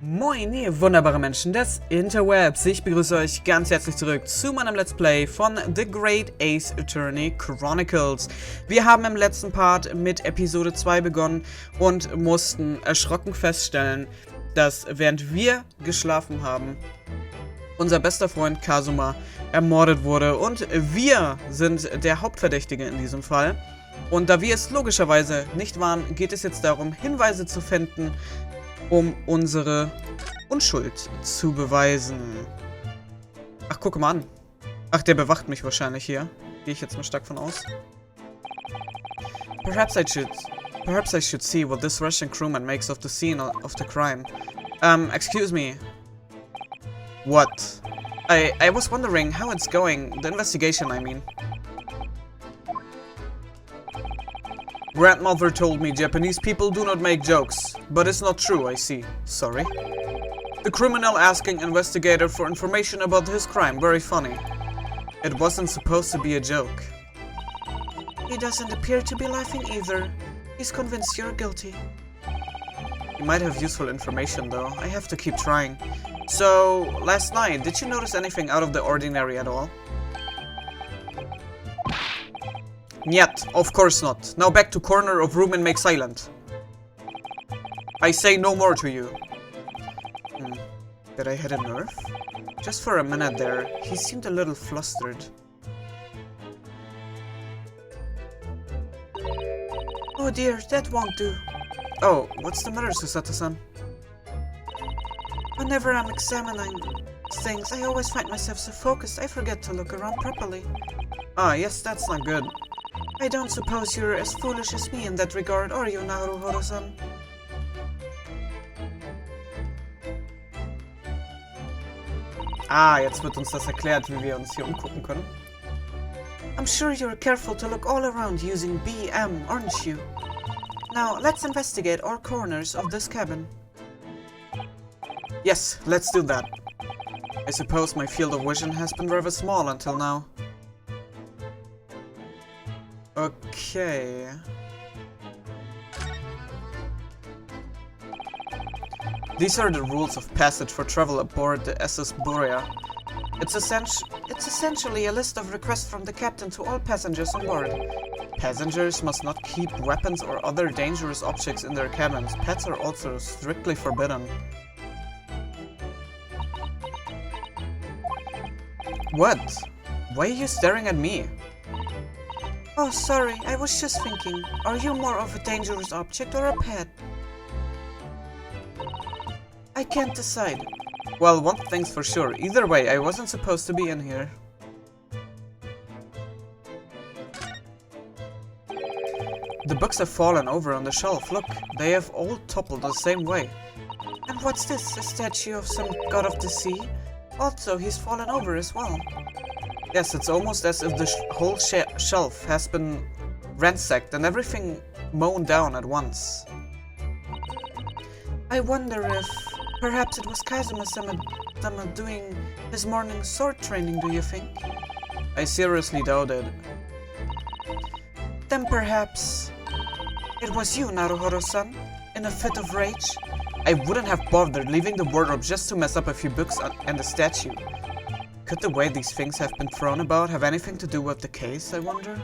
Moin, ihr wunderbare Menschen des Interwebs. Ich begrüße euch ganz herzlich zurück zu meinem Let's Play von The Great Ace Attorney Chronicles. Wir haben im letzten Part mit Episode 2 begonnen und mussten erschrocken feststellen, dass während wir geschlafen haben, unser bester Freund Kazuma ermordet wurde und wir sind der Hauptverdächtige in diesem Fall. Und da wir es logischerweise nicht waren, geht es jetzt darum, Hinweise zu finden, um unsere Unschuld zu beweisen. Ach, guck mal an. Ach, der bewacht mich wahrscheinlich hier. Gehe ich jetzt mal stark von aus. Perhaps I should see what this Russian crewman makes of the scene of the crime. Excuse me. What? I was wondering how it's going. The investigation, I mean. Grandmother told me Japanese people do not make jokes, but it's not true, I see. Sorry. The criminal asking investigator for information about his crime, very funny. It wasn't supposed to be a joke. He doesn't appear to be laughing either. He's convinced you're guilty. He might have useful information though, I have to keep trying. So, last night, did you notice anything out of the ordinary at all? Niet, of course not. Now back to corner of room and make silent. I say no more to you. Did I hit a nerve? Just for a minute there, he seemed a little flustered. Oh dear, that won't do. Oh, what's the matter, Susato-san? Whenever I'm examining things, I always find myself so focused I forget to look around properly. Ah, yes, that's not good. I don't suppose you're as foolish as me in that regard, are you, Naruhodo-san? Ah, jetzt wird uns das erklärt, wie wir uns hier umgucken können. I'm sure you're careful to look all around using BM, aren't you? Now, let's investigate all corners of this cabin. Yes, let's do that. I suppose my field of vision has been rather small until now. Okay. These are the rules of passage for travel aboard the SS Buria. It's essentially a list of requests from the captain to all passengers on board. Passengers must not keep weapons or other dangerous objects in their cabins. Pets are also strictly forbidden. What? Why are you staring at me? Oh, sorry, I was just thinking. Are you more of a dangerous object or a pet? I can't decide. Well, one thing's for sure. Either way, I wasn't supposed to be in here. The books have fallen over on the shelf. Look, they have all toppled the same way. And what's this? A statue of some god of the sea? Also, he's fallen over as well. Yes, it's almost as if the whole shelf has been ransacked and everything mown down at once. I wonder if perhaps it was Kazuma-sama doing his morning sword training, do you think? I seriously doubt it. Then perhaps it was you, Naruhodo-san, in a fit of rage? I wouldn't have bothered leaving the wardrobe just to mess up a few books and the statue. Could the way these things have been thrown about have anything to do with the case, I wonder?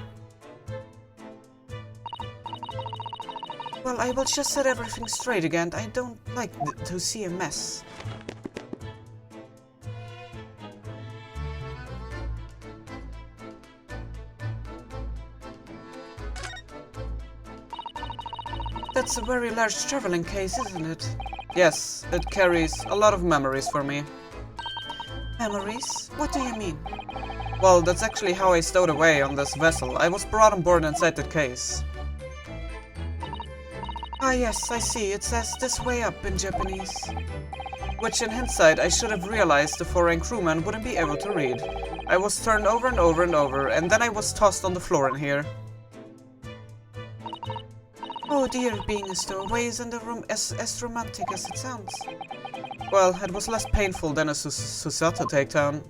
Well, I will just set everything straight again. I don't like to see a mess. That's a very large traveling case, isn't it? Yes, it carries a lot of memories for me. Memories? What do you mean? Well, that's actually how I stowed away on this vessel. I was brought on board inside that case. Ah yes, I see. It says this way up in Japanese. Which in hindsight I should have realized the foreign crewman wouldn't be able to read. I was turned over and over and over, and then I was tossed on the floor in here. Oh dear, being a stowaway isn't as romantic as it sounds. Well, it was less painful than a Susato takedown.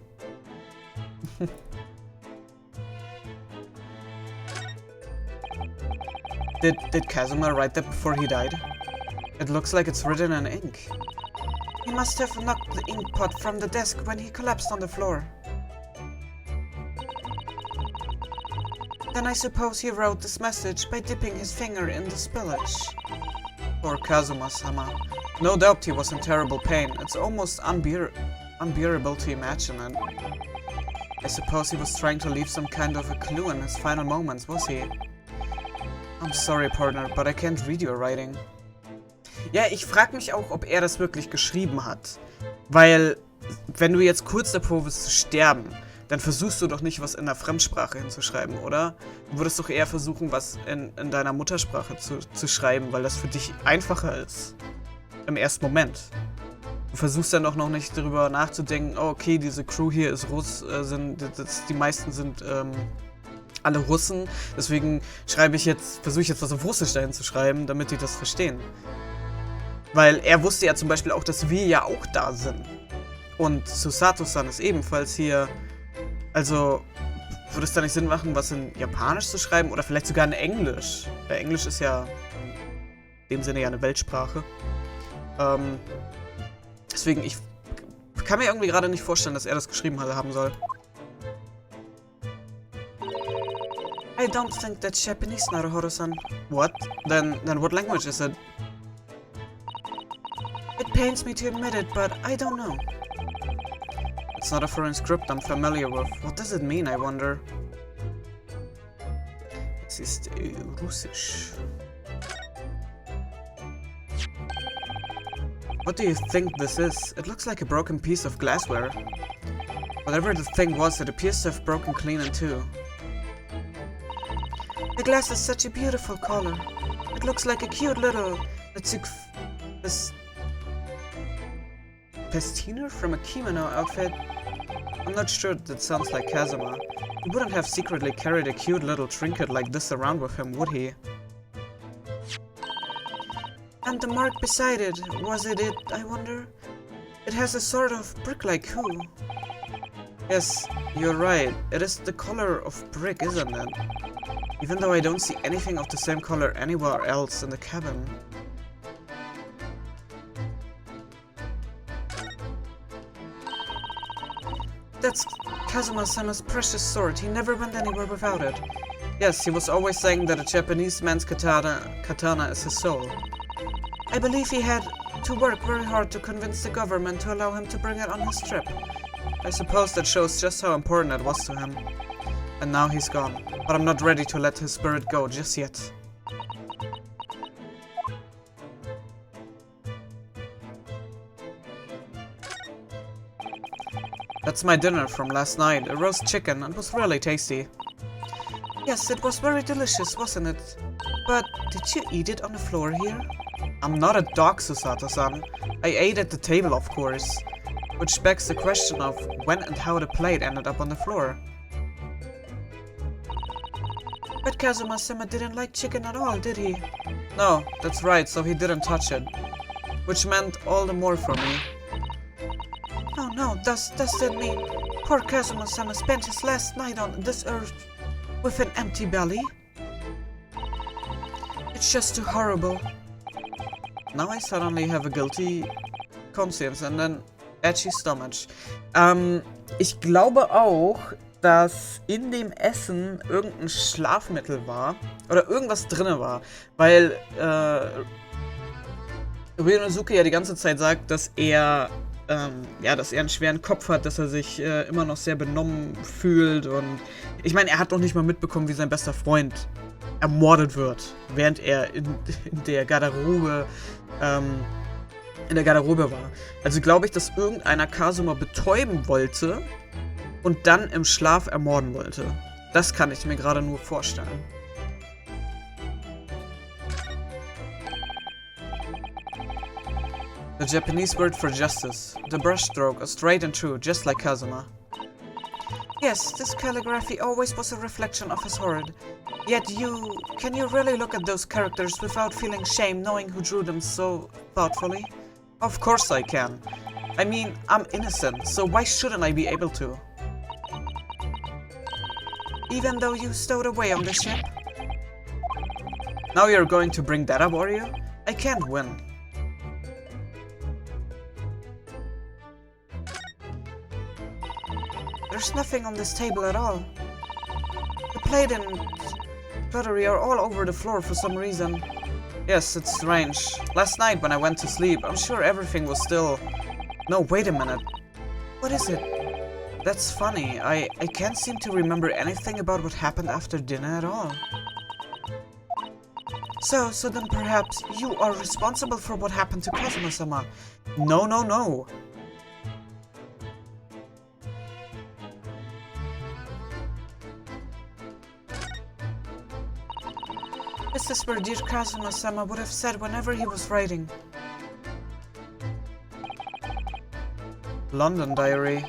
Did Kazuma write that before he died? It looks like it's written in ink. He must have knocked the ink pot from the desk when he collapsed on the floor. Then I suppose he wrote this message by dipping his finger in the spillage. Poor Kazuma-sama. No doubt he was in terrible pain. It's almost unbearable to imagine it. I suppose he was trying to leave some kind of a clue in his final moments, was he? I'm sorry, partner, but I can't read your writing. Ja, ich frage mich auch, ob er das wirklich geschrieben hat. Weil, wenn du jetzt kurz davor bist zu sterben, dann versuchst du doch nicht, was in der Fremdsprache hinzuschreiben, oder? Du würdest doch eher versuchen, was in deiner Muttersprache zu schreiben, weil das für dich einfacher ist. Im ersten Moment. Du versuchst dann doch noch nicht darüber nachzudenken, oh, okay, diese Crew hier ist die meisten sind alle Russen, deswegen versuche ich jetzt was auf Russisch dahin zu schreiben, damit die das verstehen. Weil er wusste ja zum Beispiel auch, dass wir ja auch da sind. Und Susato-san ist ebenfalls hier. Also, würde es da nicht Sinn machen, was in Japanisch zu schreiben? Oder vielleicht sogar in Englisch? Weil Englisch ist ja in dem Sinne ja eine Weltsprache. Deswegen, ich kann mir irgendwie gerade nicht vorstellen, dass er das geschrieben haben soll. I don't think that's Japanese, Naruhodo-san. What? Then what language is it? It pains me to admit it, but I don't know. It's not a foreign script I'm familiar with. What does it mean, I wonder? Es ist Russisch. What do you think this is? It looks like a broken piece of glassware. Whatever the thing was, it appears to have broken clean in two. The glass is such a beautiful color. It looks like a cute little Pestiner from a kimono outfit. I'm not sure that sounds like Kazuma. He wouldn't have secretly carried a cute little trinket like this around with him, would he? And the mark beside it, was it, I wonder? It has a sort of brick-like hue. Yes, you're right. It is the color of brick, isn't it? Even though I don't see anything of the same color anywhere else in the cabin. That's Kazuma-sama's precious sword. He never went anywhere without it. Yes, he was always saying that a Japanese man's katana is his soul. I believe he had to work very hard to convince the government to allow him to bring it on his trip. I suppose that shows just how important it was to him. And now he's gone. But I'm not ready to let his spirit go just yet. That's my dinner from last night, a roast chicken, and was really tasty. Yes, it was very delicious, wasn't it? But did you eat it on the floor here? I'm not a dog, Susato-san. I ate at the table, of course. Which begs the question of when and how the plate ended up on the floor. But Kazuma-sama didn't like chicken at all, did he? No, that's right, so he didn't touch it. Which meant all the more for me. Oh no, does that mean poor Kazuma-sama spent his last night on this earth with an empty belly? It's just too horrible. Now I suddenly have a guilty conscience and an edgy stomach. Ich glaube auch, dass in dem Essen irgendein Schlafmittel war. Oder irgendwas drin war. Weil Ryunosuke ja die ganze Zeit sagt, dass er einen schweren Kopf hat, dass er sich immer noch sehr benommen fühlt. Und ich meine, er hat noch nicht mal mitbekommen, wie sein bester Freund ermordet wird, während er in der Garderobe war. Also glaube ich, dass irgendeiner Kazuma betäuben wollte und dann im Schlaf ermorden wollte. Das kann ich mir gerade nur vorstellen. The Japanese word for justice. The brushstroke, straight and true, just like Kazuma. Yes, this calligraphy always was a reflection of his horror. Yet can you really look at those characters without feeling shame knowing who drew them so thoughtfully? Of course I can. I mean, I'm innocent, so why shouldn't I be able to? Even though you stowed away on the ship? Now you're going to bring that up, are you? I can't win. There's nothing on this table at all. The plate and cutlery are all over the floor for some reason. Yes, it's strange. Last night when I went to sleep, I'm sure everything was still... No, wait a minute. What is it? That's funny. I can't seem to remember anything about what happened after dinner at all. So then perhaps you are responsible for what happened to Kazuma-sama. No. This is where dear Kazuma-sama would have said whenever he was writing. London Diary.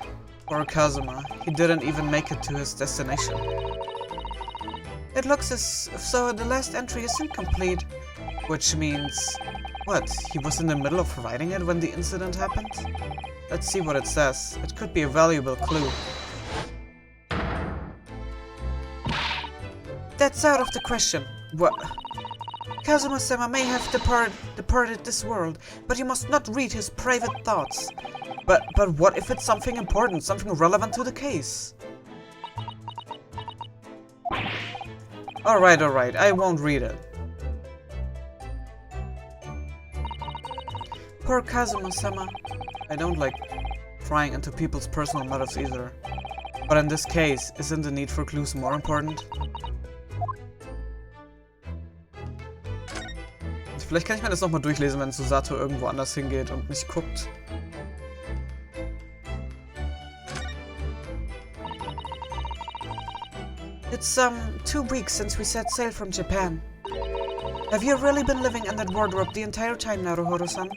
Poor Kazuma. He didn't even make it to his destination. It looks as though the last entry is incomplete. Which means... What? He was in the middle of writing it when the incident happened? Let's see what it says. It could be a valuable clue. That's out of the question. What? Kazuma-sama may have departed this world, but you must not read his private thoughts. But what if it's something important, something relevant to the case? Alright, I won't read it. Poor Kazuma-sama. I don't like prying into people's personal matters either. But in this case, isn't the need for clues more important? Vielleicht kann ich mir das nochmal durchlesen, wenn Susato irgendwo anders hingeht und nicht guckt. It's 2 weeks since we set sail from Japan. Have you really been living in that wardrobe the entire time, Naruhodo-san?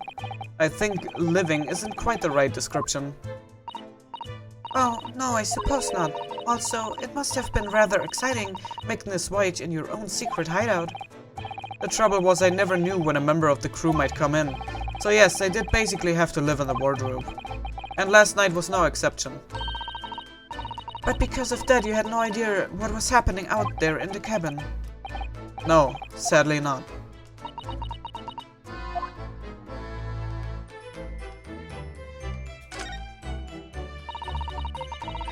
I think living isn't quite the right description. Oh, no, I suppose not. Also, it must have been rather exciting making this voyage in your own secret hideout. The trouble was I never knew when a member of the crew might come in. So yes, I did basically have to live in the wardrobe. And last night was no exception. But because of that, you had no idea what was happening out there in the cabin? No, sadly not.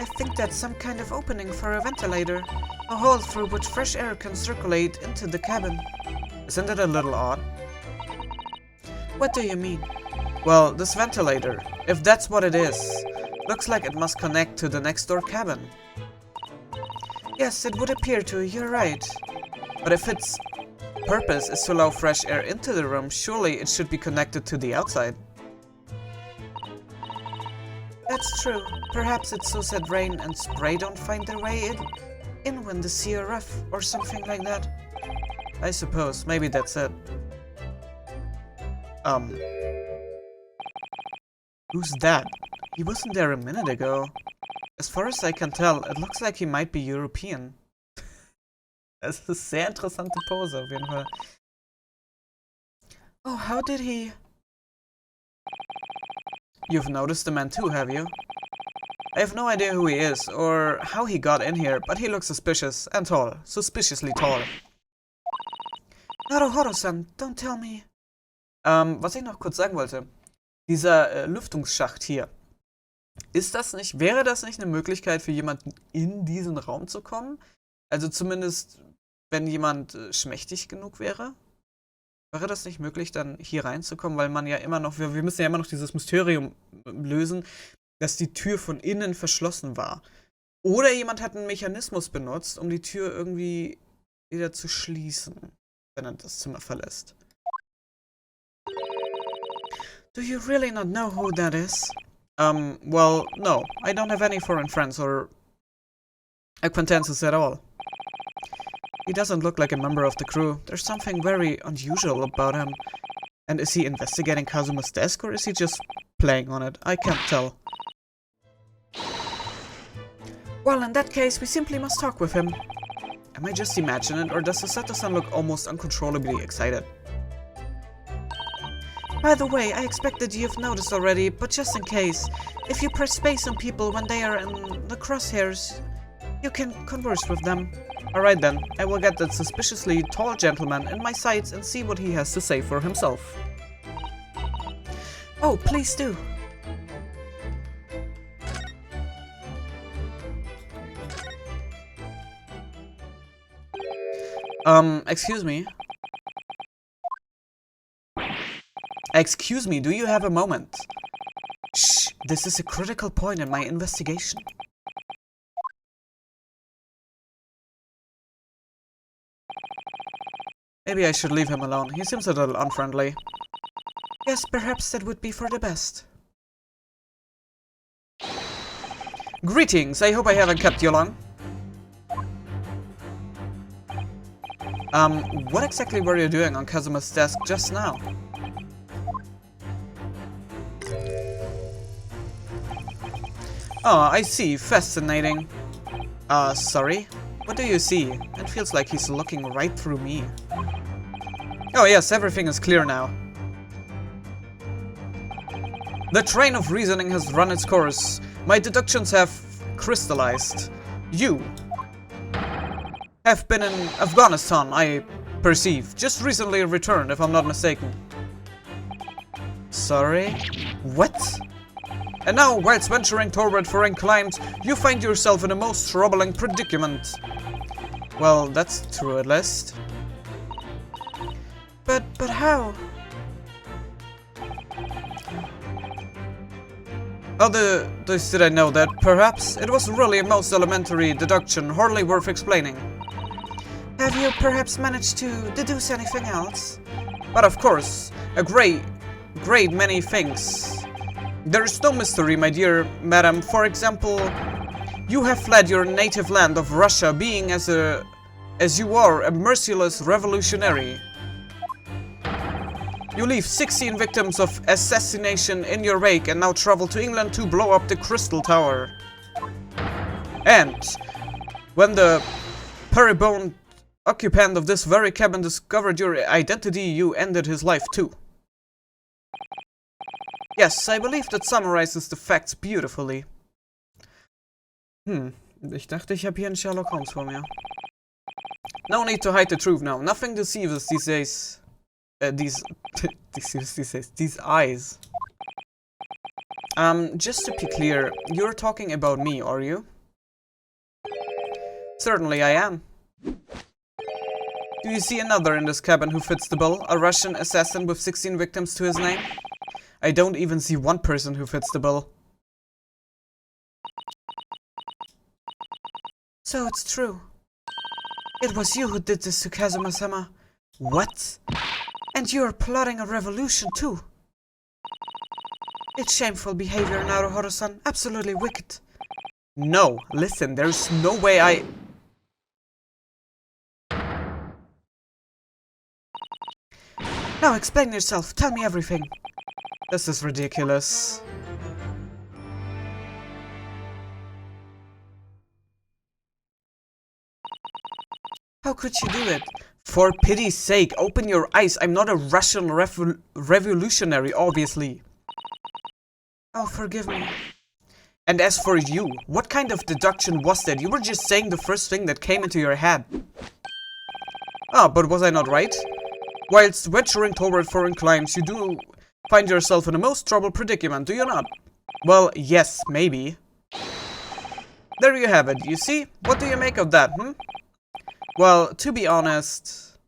I think that's some kind of opening for a ventilator. A hole through which fresh air can circulate into the cabin. Isn't it a little odd? What do you mean? Well, this ventilator, if that's what it is, looks like it must connect to the next door cabin. Yes, it would appear to, you're right. But if its purpose is to allow fresh air into the room, surely it should be connected to the outside. That's true. Perhaps it's so that rain and spray don't find their way in when the sea are rough, or something like that. I suppose. Maybe that's it. Who's that? He wasn't there a minute ago. As far as I can tell, it looks like he might be European. Das ist eine sehr interessante Pose auf jeden Fall. Oh, how did he... You've noticed the man too, have you? I have no idea who he is, or how he got in here, but he looks suspicious and tall. Suspiciously tall. Naruhodo-san, don't tell me. Was ich noch kurz sagen wollte. Dieser Lüftungsschacht hier. Wäre das nicht eine Möglichkeit für jemanden in diesen Raum zu kommen? Also zumindest, wenn jemand schmächtig genug wäre? Wäre das nicht möglich, dann hier reinzukommen? Weil man ja immer noch, wir müssen ja immer noch dieses Mysterium lösen, dass die Tür von innen verschlossen war. Oder jemand hat einen Mechanismus benutzt, um die Tür irgendwie wieder zu schließen, wenn er das Zimmer verlässt. Do you really not know who that is? Well, no. I don't have any foreign friends or acquaintances at all. He doesn't look like a member of the crew. There's something very unusual about him. And is he investigating Kazuma's desk or is he just playing on it? I can't tell. Well, in that case, we simply must talk with him. Am I just imagining it, or does Susato-san look almost uncontrollably excited? By the way, I expect that you've noticed already, but just in case, if you press space on people when they are in the crosshairs, you can converse with them. Alright then, I will get that suspiciously tall gentleman in my sights and see what he has to say for himself. Oh, please do. Excuse me? Excuse me, do you have a moment? Shh, this is a critical point in my investigation. Maybe I should leave him alone. He seems a little unfriendly. Yes, perhaps that would be for the best. Greetings, I hope I haven't kept you long. What exactly were you doing on Kazuma's desk just now? Oh, I see. Fascinating. Sorry? What do you see? It feels like he's looking right through me. Oh yes, everything is clear now. The train of reasoning has run its course. My deductions have crystallized. You have been in Afghanistan, I perceive. Just recently returned, if I'm not mistaken. Sorry? What? And now, whilst venturing toward foreign climes, you find yourself in a most troubling predicament. Well, that's true at least. But how? How did I know that? Perhaps it was really a most elementary deduction, hardly worth explaining. Have you perhaps managed to deduce anything else? But of course, a great many things. There is no mystery, my dear madam. For example, you have fled your native land of Russia, being as you are a merciless revolutionary. You leave 16 victims of assassination in your wake and now travel to England to blow up the Crystal Tower. And when the puribund occupant of this very cabin discovered your identity, you ended his life too. Yes, I believe that summarizes the facts beautifully. Ich dachte, ich habe hier einen Sherlock Holmes vor mir. No need to hide the truth now. Nothing deceives us these days. These eyes. Just to be clear, you're talking about me, are you? Certainly I am. Do you see another in this cabin who fits the bill? A Russian assassin with 16 victims to his name? I don't even see one person who fits the bill. So it's true. It was you who did this to Kazuma-sama. What? And you're plotting a revolution too. It's shameful behavior, Naruhodo-san. Absolutely wicked. No, listen, there's no way I... Now explain yourself. Tell me everything. This is ridiculous. How could you do it? For pity's sake, open your eyes. I'm not a Russian revolutionary, obviously. Oh, forgive me. And as for you, what kind of deduction was that? You were just saying the first thing that came into your head. Ah, but was I not right? Whilst venturing toward foreign climes, you do find yourself in a most troubled predicament, do you not? Well, yes, maybe. There you have it, you see? What do you make of that, Well, to be honest,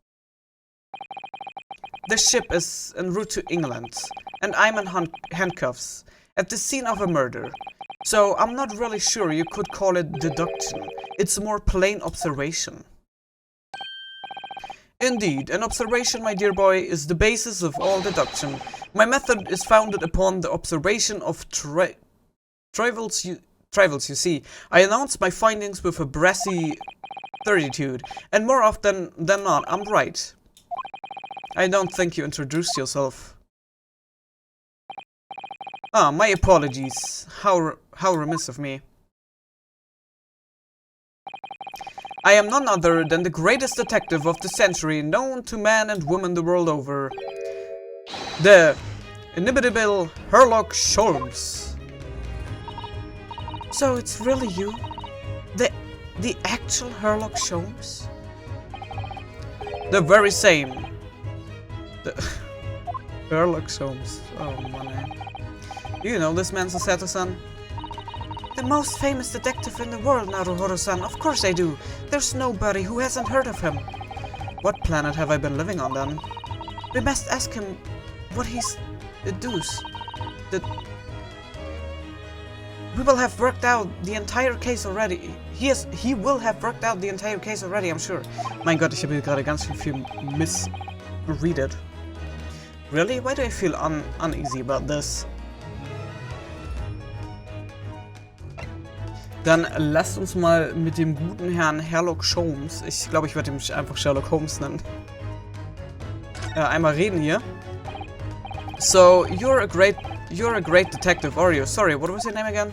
the ship is en route to England, and I'm in handcuffs at the scene of a murder. So I'm not really sure you could call it deduction. It's more plain observation. Indeed, an observation, my dear boy, is the basis of all deduction. My method is founded upon the observation of travels, you see. I announce my findings with a brassy certitude, and more often than not, I'm right. I don't think you introduced yourself. Ah, my apologies. How remiss of me. I am none other than the greatest detective of the century, known to man and woman the world over. The inimitable Sherlock Holmes. So it's really you? The actual Sherlock Holmes? The very same. The Sherlock Holmes. Oh my. Do you know this man, Sasato-san? The most famous detective in the world, Naruhodo-san. Of course I do. There's nobody who hasn't heard of him. What planet have I been living on then? We must ask him what he's does. We will have worked out the entire case already. He will have worked out the entire case already, I'm sure. Mein Gott, ich habe hier gerade ganz viel misreadet. Really? Why do I feel uneasy about this? Dann lasst uns mal mit dem guten Herrn Sherlock Holmes, ich glaube, ich werde ihn einfach Sherlock Holmes nennen, einmal reden hier. So, you're a great detective, are you? Sorry, what was your name again?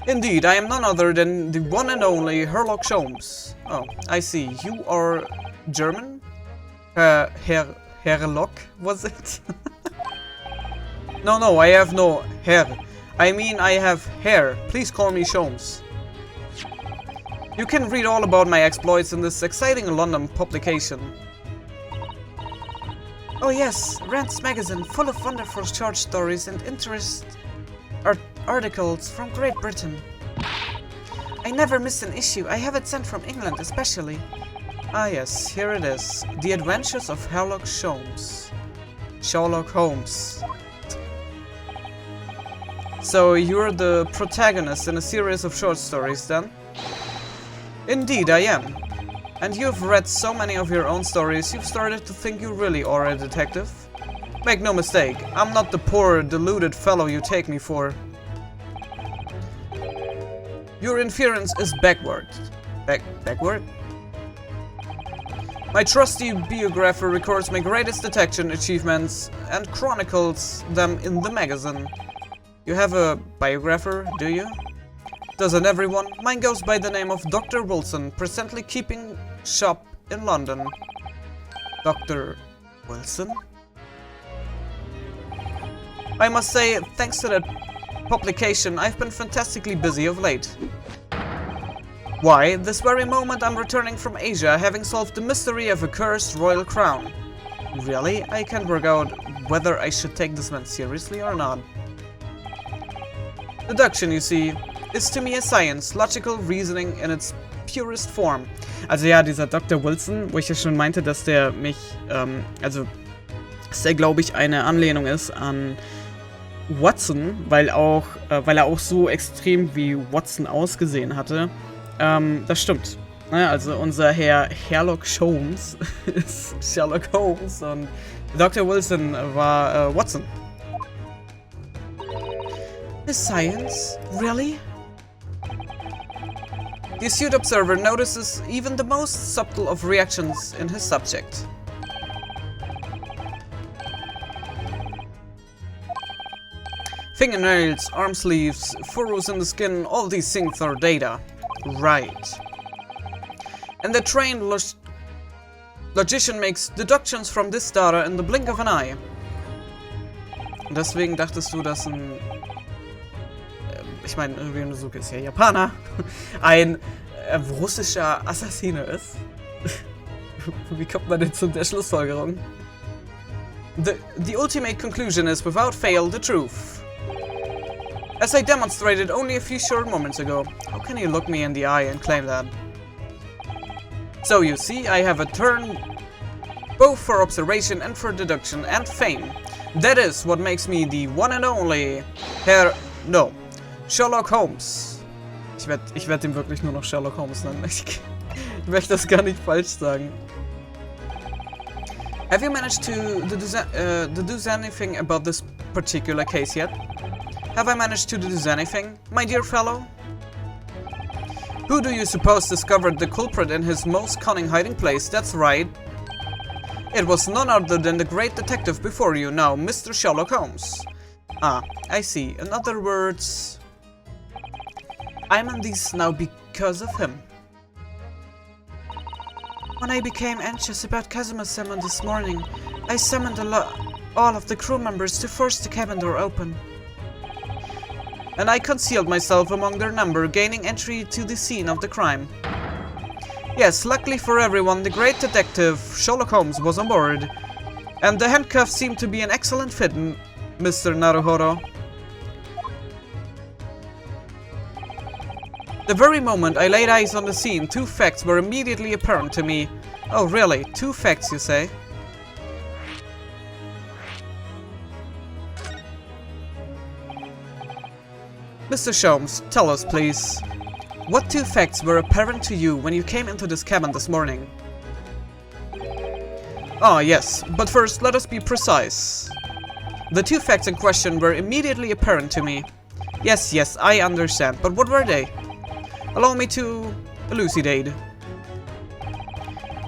Indeed, I am none other than the one and only Sherlock Holmes. Oh, I see. You are German? Herlock, was it? No, I have no hair. I mean, I have hair. Please call me Holmes. You can read all about my exploits in this exciting London publication. Oh yes, Rand's magazine, full of wonderful short stories and articles from Great Britain. I never miss an issue. I have it sent from England especially. Ah yes, here it is. The Adventures of Sherlock Holmes. Sherlock Holmes. So you're the protagonist in a series of short stories then? Indeed I am. And you've read so many of your own stories, you've started to think you really are a detective? Make no mistake, I'm not the poor, deluded fellow you take me for. Your inference is backward. Backward? My trusty biographer records my greatest detection achievements and chronicles them in the magazine. You have a biographer, do you? Doesn't everyone? Mine goes by the name of Dr. Wilson, presently keeping shop in London. Dr. Wilson? I must say, thanks to that publication, I've been fantastically busy of late. Why, this very moment I'm returning from Asia, having solved the mystery of a cursed royal crown. Really? I can't work out whether I should take this man seriously or not. Deduction, you see, is to me a science, logical reasoning in its purest form. Also ja, dieser Dr. Wilson, wo ich ja schon meinte, dass der mich, dass der, glaube ich, eine Anlehnung ist an Watson, weil er auch so extrem wie Watson ausgesehen hatte. Das stimmt. Ja, also unser Herr Sherlock Holmes ist Sherlock Holmes und Dr. Wilson war Watson. The science? Really? The astute observer notices even the most subtle of reactions in his subject. Fingernails, arm sleeves, furrows in the skin, all these things are data. Right. And the trained logician makes deductions from this data in the blink of an eye. Und deswegen dachtest du, dass ein... Ich meine, Ryunosuke ist ja Japaner. Ein russischer Assassine ist. Wie kommt man denn zu der Schlussfolgerung? The ultimate conclusion is without fail the truth. As I demonstrated only a few short moments ago. How can you look me in the eye and claim that? So you see, I have a turn both for observation and for deduction and fame. That is what makes me the one and only Sherlock Holmes. Ich werd ihn wirklich nur noch Sherlock Holmes nennen. Ich möchte das gar nicht falsch sagen. Have you managed to deduce anything about this particular case yet? Have I managed to deduce anything, my dear fellow? Who do you suppose discovered the culprit in his most cunning hiding place? That's right. It was none other than the great detective before you now, Mr. Sherlock Holmes. Ah, I see. In other words, I'm in this now because of him. When I became anxious about Kazuma's summon this morning, I summoned all of the crew members to force the cabin door open. And I concealed myself among their number, gaining entry to the scene of the crime. Yes, luckily for everyone, the great detective Sherlock Holmes was on board. And the handcuffs seemed to be an excellent fit, Mr. Naruhodo. The very moment I laid eyes on the scene, two facts were immediately apparent to me. Oh, really? 2 facts, you say? Mr. Sholmes, tell us, please. What 2 facts were apparent to you when you came into this cabin this morning? Ah, yes, but first let us be precise. The 2 facts in question were immediately apparent to me. Yes, I understand, but what were they? Allow me to elucidate.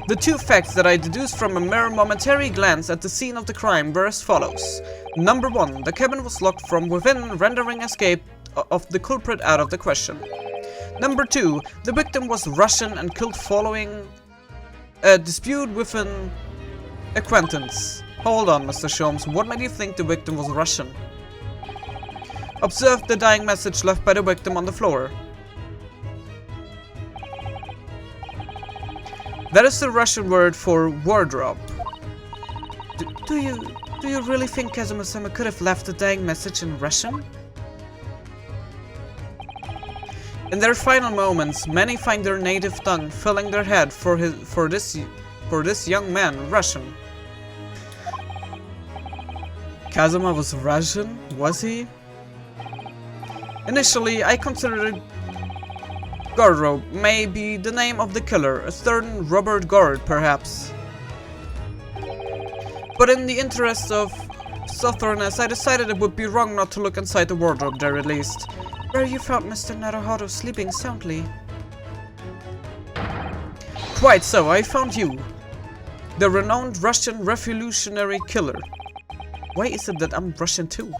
The 2 facts that I deduced from a mere momentary glance at the scene of the crime were as follows. Number 1, the cabin was locked from within, rendering escape of the culprit out of the question. Number 2, the victim was Russian and killed following a dispute with an acquaintance. Hold on, Mr. Sholmes, what made you think the victim was Russian? Observe the dying message left by the victim on the floor. That is the Russian word for wardrobe. Do you really think Kazuma-sama could have left the dying message in Russian? In their final moments, many find their native tongue filling their head for this young man Russian. Kazuma was Russian, was he? Initially, I considered Gordro may be the name of the killer, a certain Robert Gord, perhaps. But in the interest of thoroughness, I decided it would be wrong not to look inside the wardrobe there at least, where you found Mr. Naruhodo sleeping soundly. Quite so, I found you, the renowned Russian revolutionary killer. Why is it that I'm Russian too?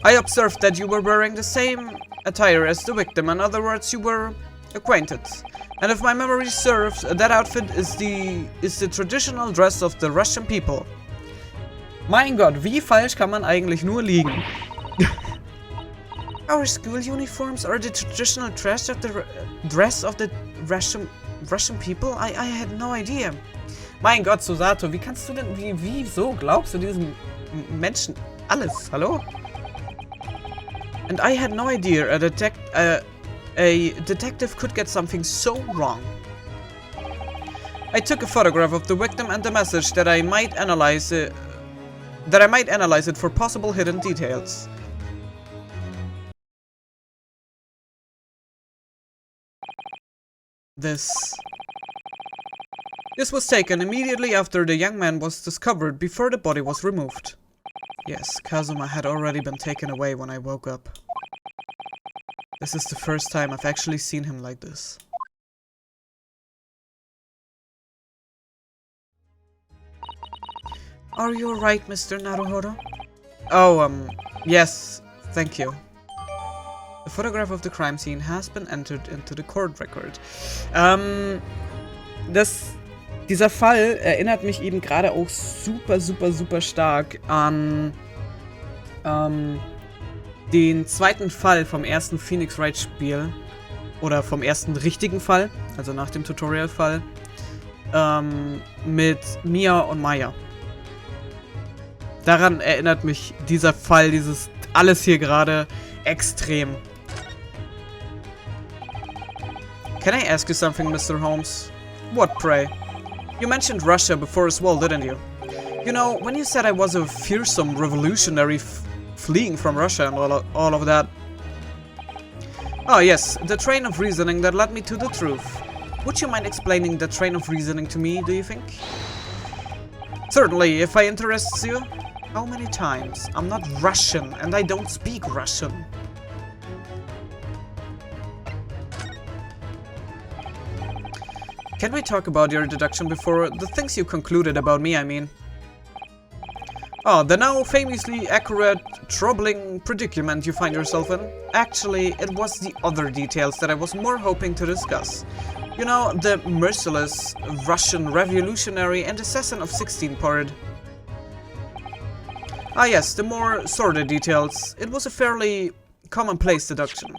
I observed that you were wearing the same attire as the victim, in other words, you were acquainted. And if my memory serves, that outfit is the traditional dress of the Russian people. Mein Gott, wie falsch kann man eigentlich nur liegen? Our school uniforms are the traditional dress of the Russian people? I had no idea. Mein Gott, Susato, wie kannst du denn, wieso glaubst du diesen Menschen alles? Hallo? And I had no idea a detective could get something so wrong. I took a photograph of the victim and the message that I might analyze it for possible hidden details. This was taken immediately after the young man was discovered, before the body was removed. Yes, Kazuma had already been taken away when I woke up. This is the first time I've actually seen him like this. Are you alright, Mr. Naruhodo? Oh, yes, thank you. The photograph of the crime scene has been entered into the court record. Dieser Fall erinnert mich eben gerade auch super stark an den zweiten Fall vom ersten Phoenix Wright Spiel. Oder vom ersten richtigen Fall, also nach dem Tutorial-Fall. Mit Mia und Maya. Daran erinnert mich dieser Fall, dieses alles hier gerade extrem. Can I ask you something, Mr. Holmes? What, pray? You mentioned Russia before as well, didn't you? You know, when you said I was a fearsome revolutionary fleeing from Russia and all of that. Oh yes, the train of reasoning that led me to the truth. Would you mind explaining the train of reasoning to me, do you think? Certainly, if it interests you. How many times? I'm not Russian and I don't speak Russian. Can we talk about your deduction before the things you concluded about me, I mean? Oh, the now famously accurate, troubling predicament you find yourself in? Actually, it was the other details that I was more hoping to discuss. You know, the merciless Russian revolutionary and assassin of 16 part. Ah yes, the more sordid details. It was a fairly commonplace deduction.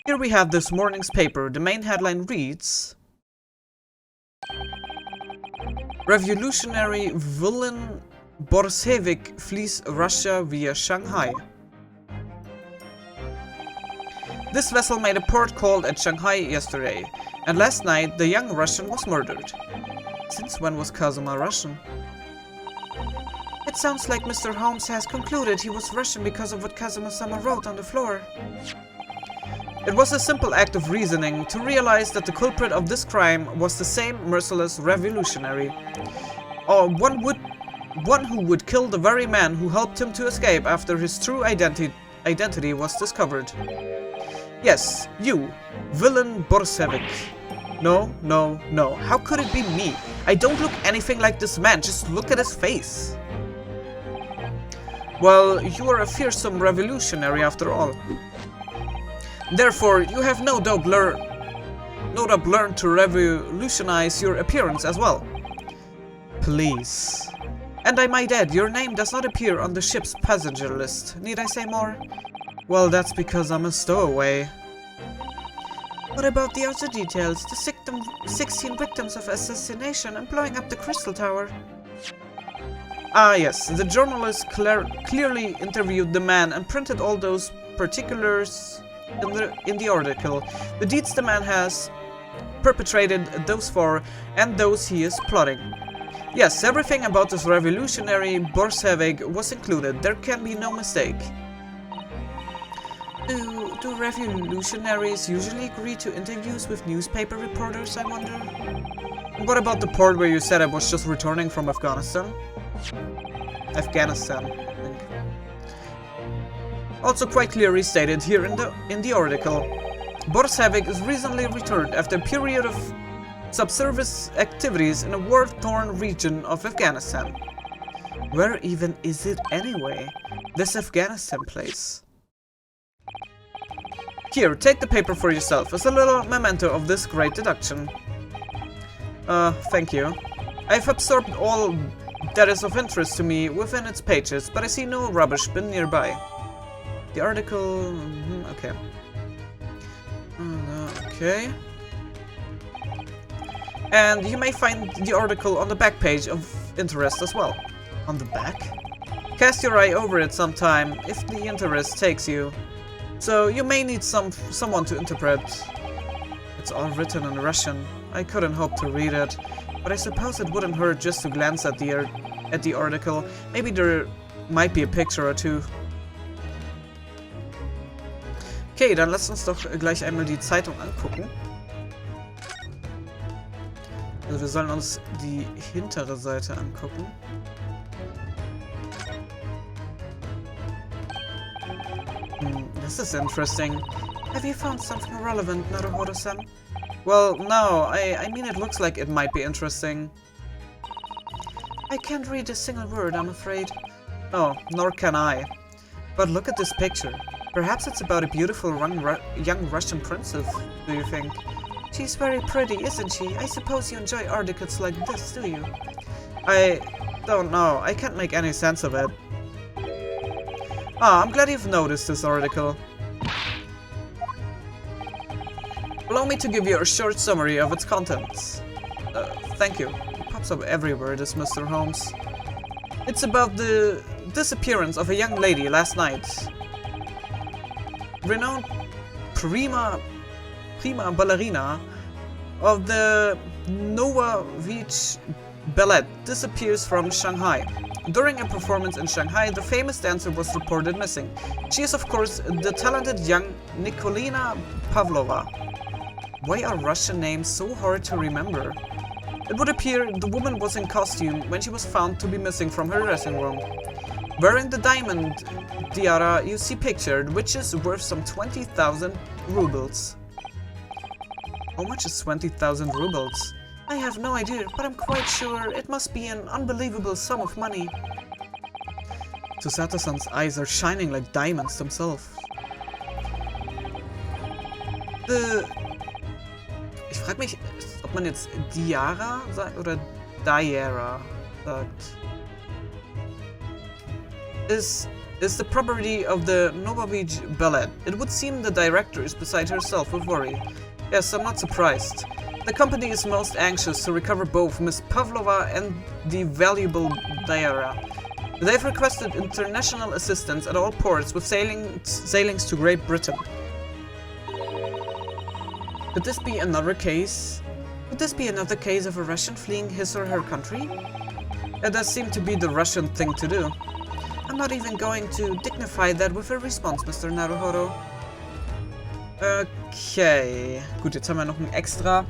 Here we have this morning's paper. The main headline reads: Revolutionary villain Bolshevik flees Russia via Shanghai. This vessel made a port call at Shanghai yesterday, and last night the young Russian was murdered. Since when was Kazuma Russian? It sounds like Mr. Holmes has concluded he was Russian because of what Kazuma-sama wrote on the floor. It was a simple act of reasoning to realize that the culprit of this crime was the same merciless revolutionary. Or one who would kill the very man who helped him to escape after his true identity was discovered. Yes, you, villain Borsevik. No, no, no. How could it be me? I don't look anything like this man. Just look at his face. Well, you are a fearsome revolutionary after all. Therefore, you have no doubt learned to revolutionize your appearance as well. Please. And I might add, your name does not appear on the ship's passenger list. Need I say more? Well, that's because I'm a stowaway. What about the other details? The 16 victims of assassination and blowing up the Crystal Tower? Ah yes, the journalist clearly interviewed the man and printed all those particulars in the article. The deeds the man has perpetrated, those for, and those he is plotting. Yes, everything about this revolutionary Borsevik was included. There can be no mistake. Do revolutionaries usually agree to interviews with newspaper reporters, I wonder? What about the part where you said I was just returning from Afghanistan? Afghanistan, I think. Also quite clearly stated here in the article. Borsevik is recently returned after a period of subservice activities in a war-torn region of Afghanistan. Where even is it anyway? This Afghanistan place. Here, take the paper for yourself as a little memento of this great deduction. Thank you. I've absorbed all that is of interest to me within its pages, but I see no rubbish bin nearby. The article... okay. Okay. And you may find the article on the back page of interest as well. On the back? Cast your eye over it sometime, if the interest takes you. So you may need someone to interpret. It's all written in Russian. I couldn't hope to read it, but I suppose it wouldn't hurt just to glance at the article. Maybe there might be a picture or two. Okay, dann lasst uns doch gleich einmal die Zeitung angucken. Also wir sollen uns die hintere Seite angucken. This is interesting. Have you found something relevant, Naruhodo-san? Well, no. I mean it looks like it might be interesting. I can't read a single word, I'm afraid. Oh, nor can I. But look at this picture. Perhaps it's about a beautiful young Russian princess, do you think? She's very pretty, isn't she? I suppose you enjoy articles like this, do you? I don't know. I can't make any sense of it. Ah, I'm glad you've noticed this article. Allow me to give you a short summary of its contents. Thank you. It pops up everywhere, this Mr. Holmes. It's about the disappearance of a young lady last night. Renowned prima ballerina of the Novovich Ballet disappears from Shanghai. During a performance in Shanghai, the famous dancer was reported missing. She is, of course, the talented young Nikolina Pavlova. Why are Russian names so hard to remember? It would appear the woman was in costume when she was found to be missing from her dressing room. Wearing the diamond tiara you see pictured, which is worth some 20,000 rubles. How much is 20,000 rubles? I have no idea, but I'm quite sure it must be an unbelievable sum of money. Susato-san's eyes are shining like diamonds themselves. Ich frage mich, ob man jetzt Diara sagt oder Diara sagt. Is the property of the Novovich Ballet. It would seem the director is beside herself with worry. Yes, I'm not surprised. The company is most anxious to recover both Miss Pavlova and the valuable Diara. They've requested international assistance at all ports with sailings to Great Britain. Could this be another case? Could this be another case of a Russian fleeing his or her country? It does seem to be the Russian thing to do. I'm not even going to dignify that with a response, Mr. Naruhodo. Okay. Gut, jetzt haben wir noch einen extra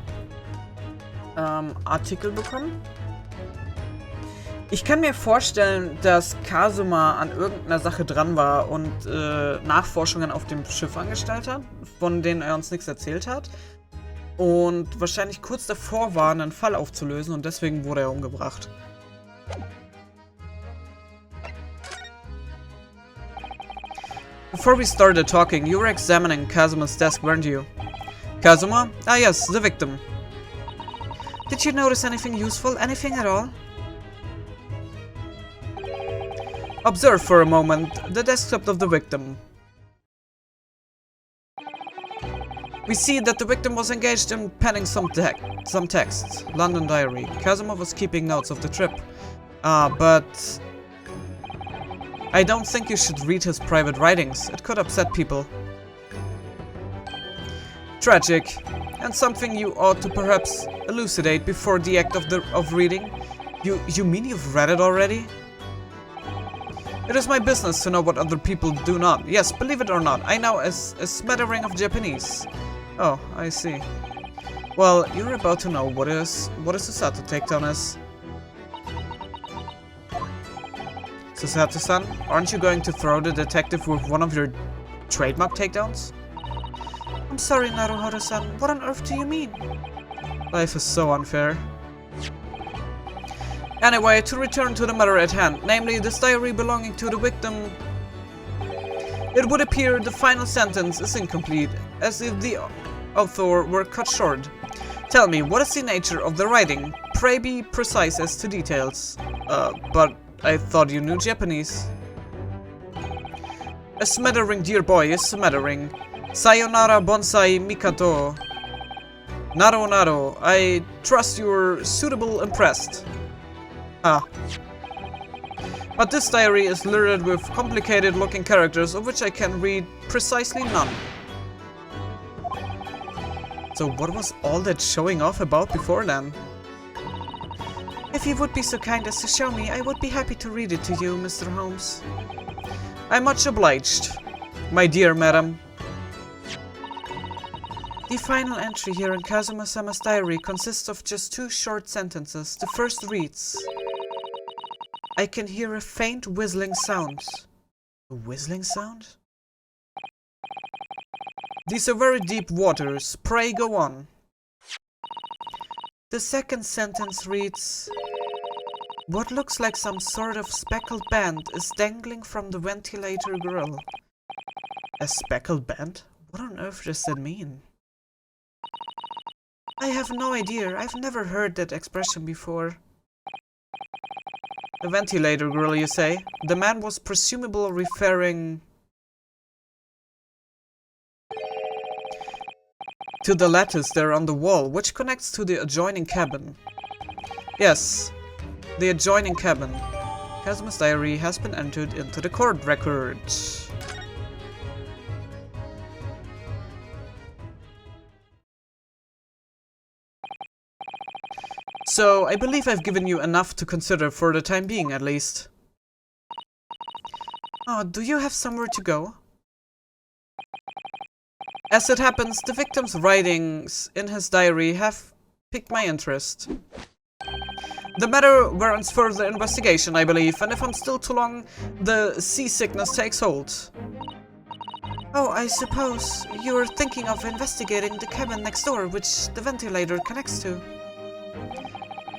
Artikel bekommen. Ich kann mir vorstellen, dass Kazuma an irgendeiner Sache dran war und Nachforschungen auf dem Schiff angestellt hat, von denen er uns nichts erzählt hat. Und wahrscheinlich kurz davor war, einen Fall aufzulösen und deswegen wurde er umgebracht. Before we started talking, you were examining Kazuma's desk, weren't you? Kazuma? Ah yes, the victim. Did you notice anything useful? Anything at all? Observe for a moment the desktop of the victim. We see that the victim was engaged in penning some texts. London diary. Kazuma was keeping notes of the trip. But I don't think you should read his private writings. It could upset people. Tragic. And something you ought to perhaps elucidate before the act of reading. You mean you've read it already? It is my business to know what other people do not. Yes, believe it or not, I know a smattering of Japanese. Oh, I see. Well, you're about to know what is Susato takedown is. Susato-san, aren't you going to throw the detective with one of your trademark takedowns? I'm sorry, Naruhodo-san. What on earth do you mean? Life is so unfair. Anyway, to return to the matter at hand, namely this diary belonging to the victim, it would appear the final sentence is incomplete, as if the author were cut short. Tell me, what is the nature of the writing? Pray be precise as to details. But I thought you knew Japanese. A smattering, dear boy, a smattering. Sayonara bonsai mikato. Naro naro, I trust you're suitable impressed. But this diary is littered with complicated looking characters of which I can read precisely none. So what was all that showing off about before then? If you would be so kind as to show me, I would be happy to read it to you, Mr. Holmes. I'm much obliged, my dear madam. The final entry here in Kazuma-sama's diary consists of just 2 short sentences. The first reads, I can hear a faint whistling sound. A whistling sound? These are very deep waters. Pray go on. The second sentence reads, what looks like some sort of speckled band is dangling from the ventilator grill. A speckled band? What on earth does that mean? I have no idea. I've never heard that expression before. The ventilator grill, you say? The man was presumably referring to the lattice there on the wall, which connects to the adjoining cabin. Yes, the adjoining cabin. Kazuma's diary has been entered into the court record. So, I believe I've given you enough to consider for the time being, at least. Oh, do you have somewhere to go? As it happens, the victim's writings in his diary have piqued my interest. The matter warrants further investigation, I believe, and if I'm still too long, the seasickness takes hold. Oh, I suppose you're thinking of investigating the cabin next door, which the ventilator connects to.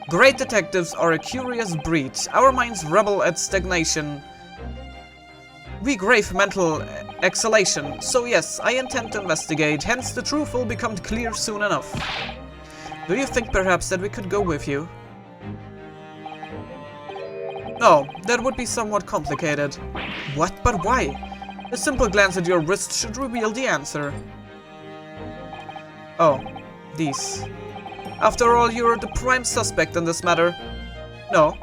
Great detectives are a curious breed. Our minds rebel at stagnation. We crave mental exhalation. So yes, I intend to investigate, hence the truth will become clear soon enough. Do you think perhaps that we could go with you? No, that would be somewhat complicated. What? But why? A simple glance at your wrist should reveal the answer. Oh, these. After all, you're the prime suspect in this matter. No,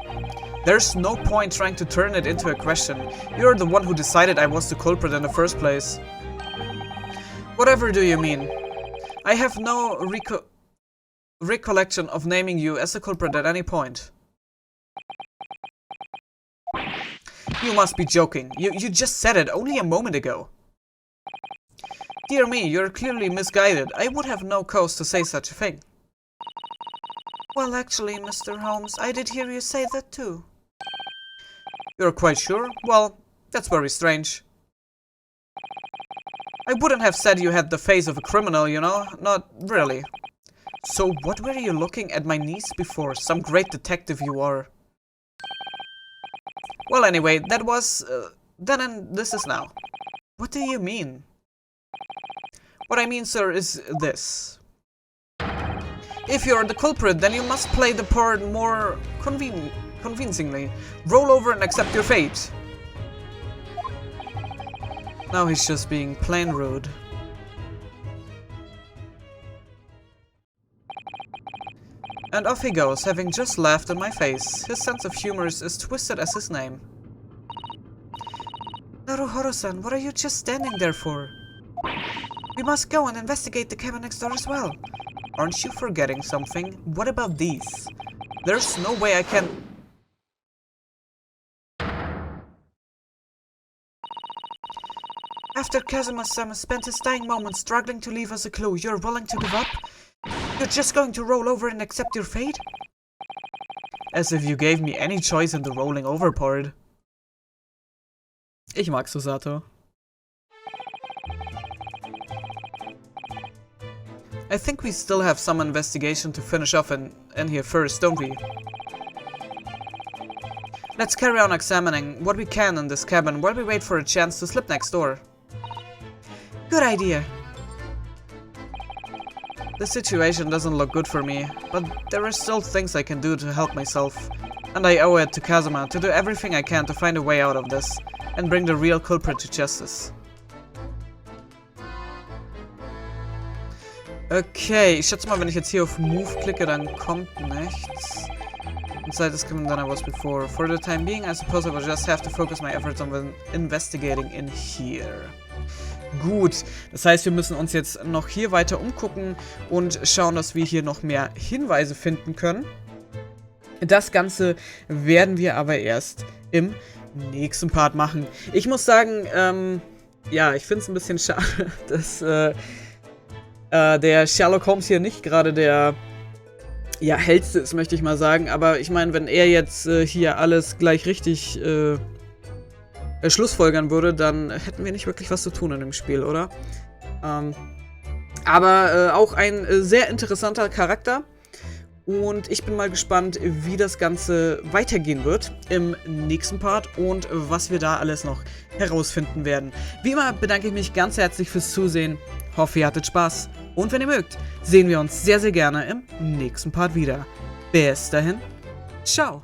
there's no point trying to turn it into a question. You're the one who decided I was the culprit in the first place. Whatever do you mean? I have no recollection of naming you as a culprit at any point. You must be joking. You just said it only a moment ago. Dear me, you're clearly misguided. I would have no cause to say such a thing. Well, actually, Mr. Holmes, I did hear you say that too. You're quite sure? Well, that's very strange. I wouldn't have said you had the face of a criminal, you know? Not really. So what were you looking at my niece before? Some great detective you are. Well, anyway, that was then and this is now. What do you mean? What I mean, sir, is this. If you're the culprit, then you must play the part more convincingly. Roll over and accept your fate. Now he's just being plain rude. And off he goes, having just laughed in my face. His sense of humor is as twisted as his name. Naruhodo-san, what are you just standing there for? We must go and investigate the cabin next door as well. Aren't you forgetting something? What about these? There's no way I can... After Kazuma-sama spent his dying moments struggling to leave us a clue, you're willing to give up? You're just going to roll over and accept your fate? As if you gave me any choice in the rolling over part. Ich mag Susato. I think we still have some investigation to finish off in here first, don't we? Let's carry on examining what we can in this cabin while we wait for a chance to slip next door. Good idea. The situation doesn't look good for me, but there are still things I can do to help myself. And I owe it to Kazuma to do everything I can to find a way out of this and bring the real culprit to justice. Okay, ich schätze mal, wenn ich jetzt hier auf Move klicke, dann kommt nichts. Inside this cabin than I was before. For the time being, I suppose I will just have to focus my efforts on investigating in here. Gut, das heißt, wir müssen uns jetzt noch hier weiter umgucken und schauen, dass wir hier noch mehr Hinweise finden können. Das Ganze werden wir aber erst im nächsten Part machen. Ich muss sagen, ja, ich finde es ein bisschen schade, dass der Sherlock Holmes hier nicht gerade der hellste ist, möchte ich mal sagen. Aber ich meine, wenn er jetzt hier alles gleich richtig schlussfolgern würde, dann hätten wir nicht wirklich was zu tun in dem Spiel, oder? Aber auch ein sehr interessanter Charakter. Und ich bin mal gespannt, wie das Ganze weitergehen wird im nächsten Part und was wir da alles noch herausfinden werden. Wie immer bedanke ich mich ganz herzlich fürs Zusehen. Hoffe, ihr hattet Spaß. Und wenn ihr mögt, sehen wir uns sehr, sehr gerne im nächsten Part wieder. Bis dahin, ciao!